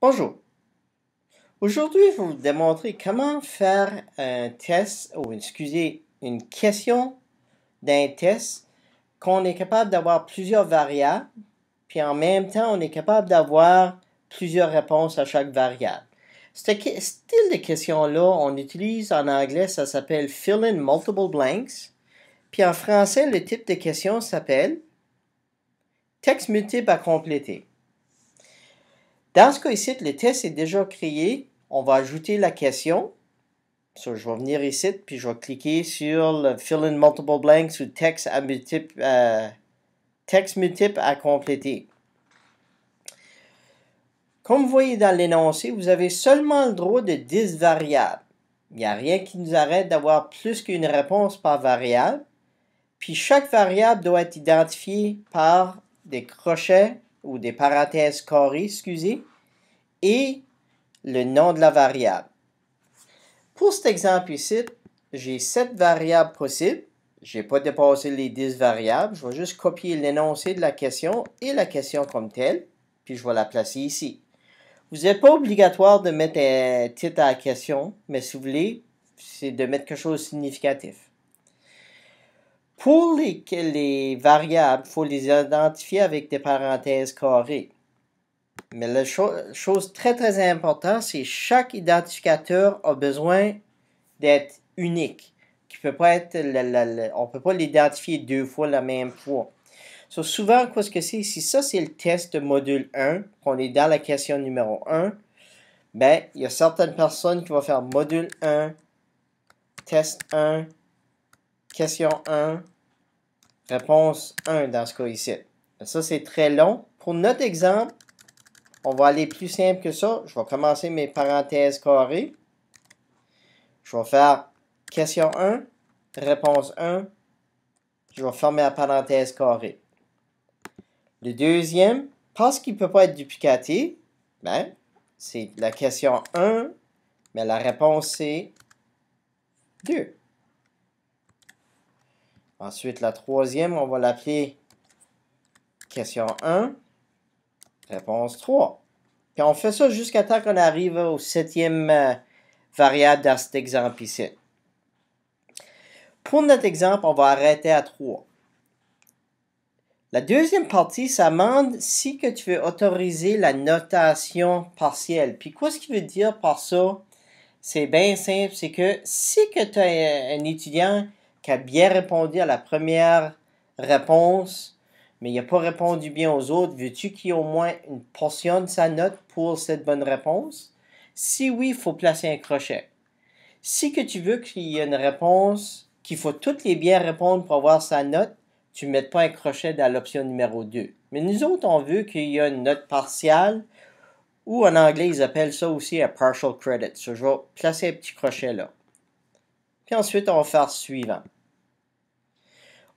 Bonjour. Aujourd'hui, je vais vous démontrer comment faire un test, une question d'un test qu'on est capable d'avoir plusieurs variables, puis en même temps, on est capable d'avoir plusieurs réponses à chaque variable. Ce style de question-là, on utilise en anglais, ça s'appelle Fill in Multiple Blanks, puis en français, le type de question s'appelle Texte multiple à compléter. Dans ce cas ici, le test est déjà créé. On va ajouter la question. Je vais venir ici, puis je vais cliquer sur le Fill in Multiple Blanks ou texte multiple à compléter. Comme vous voyez dans l'énoncé, vous avez seulement le droit de 10 variables. Il n'y a rien qui nous arrête d'avoir plus qu'une réponse par variable. Puis chaque variable doit être identifiée par des crochets ou des parenthèses carrées, et le nom de la variable. Pour cet exemple ici, j'ai 7 variables possibles. Je n'ai pas dépassé les 10 variables. Je vais juste copier l'énoncé de la question et la question comme telle, puis je vais la placer ici. Vous n'êtes pas obligatoire de mettre un titre à la question, mais si vous voulez, c'est de mettre quelque chose de significatif. Pour les variables, il faut les identifier avec des parenthèses carrées. Mais la chose très très importante, c'est que chaque identificateur a besoin d'être unique. Qui peut pas être on ne peut pas l'identifier deux fois la même fois. Souvent, qu'est-ce que c'est? Si ça, c'est le test de module 1, qu'on est dans la question numéro 1, ben, il y a certaines personnes qui vont faire module 1, test 1, question 1, réponse 1 dans ce cas ici. Ça, c'est très long. Pour notre exemple, on va aller plus simple que ça. Je vais commencer mes parenthèses carrées. Je vais faire question 1, réponse 1. Je vais fermer la parenthèse carrée. Le deuxième, parce qu'il ne peut pas être duplicaté, ben, c'est la question 1, mais la réponse c'est 2. Ensuite, la troisième, on va l'appeler question 1, réponse 3. Puis on fait ça jusqu'à temps qu'on arrive au septième variable dans cet exemple ici. Pour notre exemple, on va arrêter à 3. La deuxième partie, ça demande si que tu veux autoriser la notation partielle. Puis quoi ce qu'il veut dire par ça? C'est bien simple, c'est que si que tu as un étudiant qui a bien répondu à la première réponse, mais il n'a pas répondu bien aux autres, veux-tu qu'il y ait au moins une portion de sa note pour cette bonne réponse? Si oui, il faut placer un crochet. Si que tu veux qu'il y ait une réponse, qu'il faut toutes les bien répondre pour avoir sa note, tu ne mets pas un crochet dans l'option numéro 2. Mais nous autres, on veut qu'il y ait une note partielle, ou en anglais, ils appellent ça aussi un partial credit. Je vais placer un petit crochet là. Puis ensuite, on va faire suivant.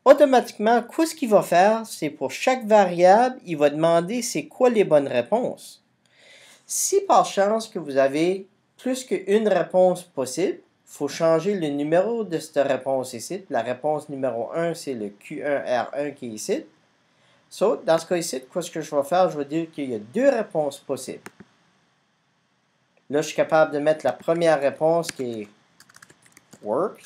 Automatiquement, ce qu'il va faire, c'est pour chaque variable, il va demander c'est quoi les bonnes réponses. Si par chance que vous avez plus qu'une réponse possible, il faut changer le numéro de cette réponse ici. La réponse numéro 1, c'est le Q1R1 qui est ici. Dans ce cas ici, ce que je vais faire, je vais dire qu'il y a deux réponses possibles. Là, je suis capable de mettre la première réponse qui est works.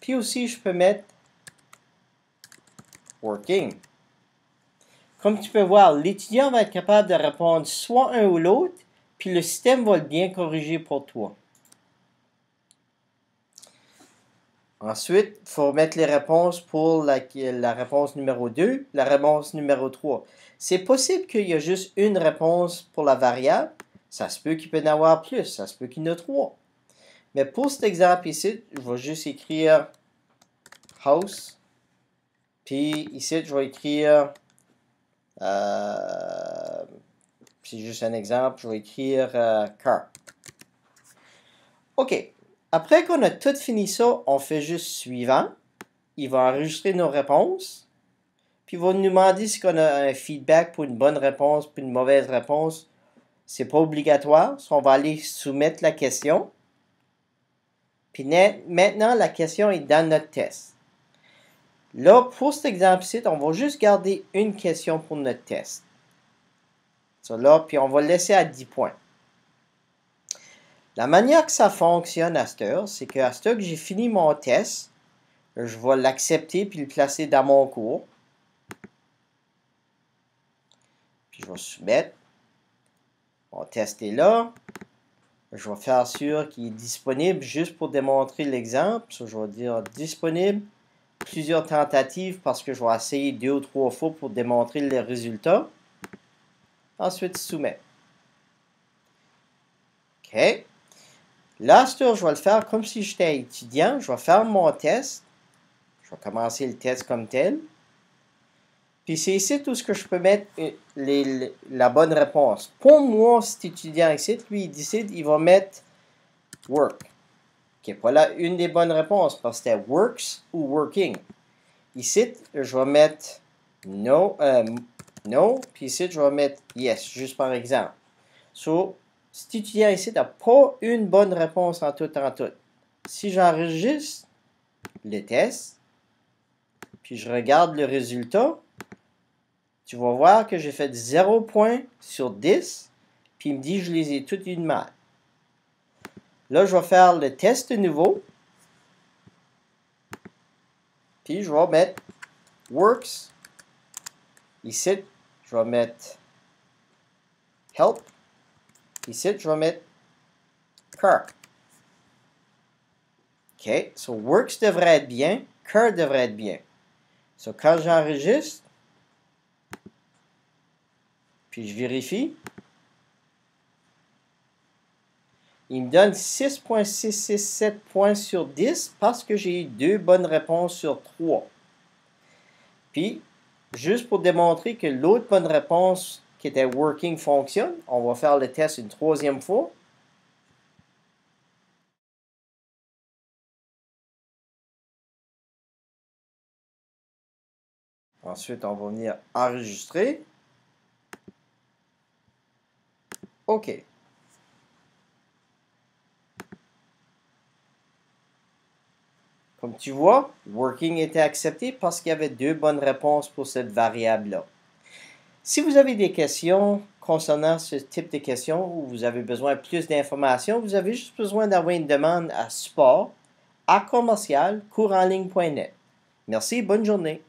Puis aussi, je peux mettre working. Comme tu peux voir, l'étudiant va être capable de répondre soit un ou l'autre, puis le système va le bien corriger pour toi. Ensuite, il faut mettre les réponses pour la réponse numéro 2, la réponse numéro 3. C'est possible qu'il y ait juste une réponse pour la variable. Ça se peut qu'il peut y en avoir plus. Ça se peut qu'il y en ait 3. Mais pour cet exemple ici, je vais juste écrire house. Puis ici, je vais écrire... c'est juste un exemple. Je vais écrire car. OK. Après qu'on a tout fini ça, on fait juste suivant. Il va enregistrer nos réponses. Puis il va nous demander si on a un feedback pour une bonne réponse, pour une mauvaise réponse. C'est pas obligatoire. On va aller soumettre la question. Puis maintenant, la question est dans notre test. Là, pour cet exemple-ci, on va juste garder une question pour notre test. Ça là, puis on va le laisser à 10 points. La manière que ça fonctionne à cette heure, c'est qu'à cette heure que j'ai fini mon test, je vais l'accepter puis le placer dans mon cours. Puis je vais soumettre. Mon test est là. Je vais faire sûr qu'il est disponible juste pour démontrer l'exemple. Ça, je vais dire disponible. Plusieurs tentatives parce que je vais essayer 2 ou 3 fois pour démontrer les résultats. Ensuite, soumettre. OK. Là, je vais le faire comme si j'étais étudiant. Je vais faire mon test. Je vais commencer le test comme tel. Puis c'est ici tout ce que je peux mettre la bonne réponse. Pour moi, cet étudiant ici, lui, il décide, il va mettre work. OK, voilà une des bonnes réponses parce que c'était works ou working. Ici, je vais mettre no, puis ici, je vais mettre yes, juste par exemple. So, cet étudiant ici n'a pas une bonne réponse en tout. Si j'enregistre le test, puis je regarde le résultat, tu vas voir que j'ai fait 0 points sur 10, puis il me dit que je les ai toutes eues de mal. Là, je vais faire le test de nouveau, puis je vais mettre works. Ici, je vais mettre help. Ici, je vais mettre car. OK, so works devrait être bien, car devrait être bien. So quand j'enregistre, puis je vérifie, il me donne 6.667 points sur 10 parce que j'ai eu 2 bonnes réponses sur 3. Puis, juste pour démontrer que l'autre bonne réponse qui était working fonctionne, on va faire le test une 3e fois. Ensuite, on va venir enregistrer. OK. Comme tu vois, working était accepté parce qu'il y avait 2 bonnes réponses pour cette variable-là. Si vous avez des questions concernant ce type de questions ou vous avez besoin de plus d'informations, vous avez juste besoin d'envoyer une demande à support@commercial-courenligne.net. Merci, bonne journée.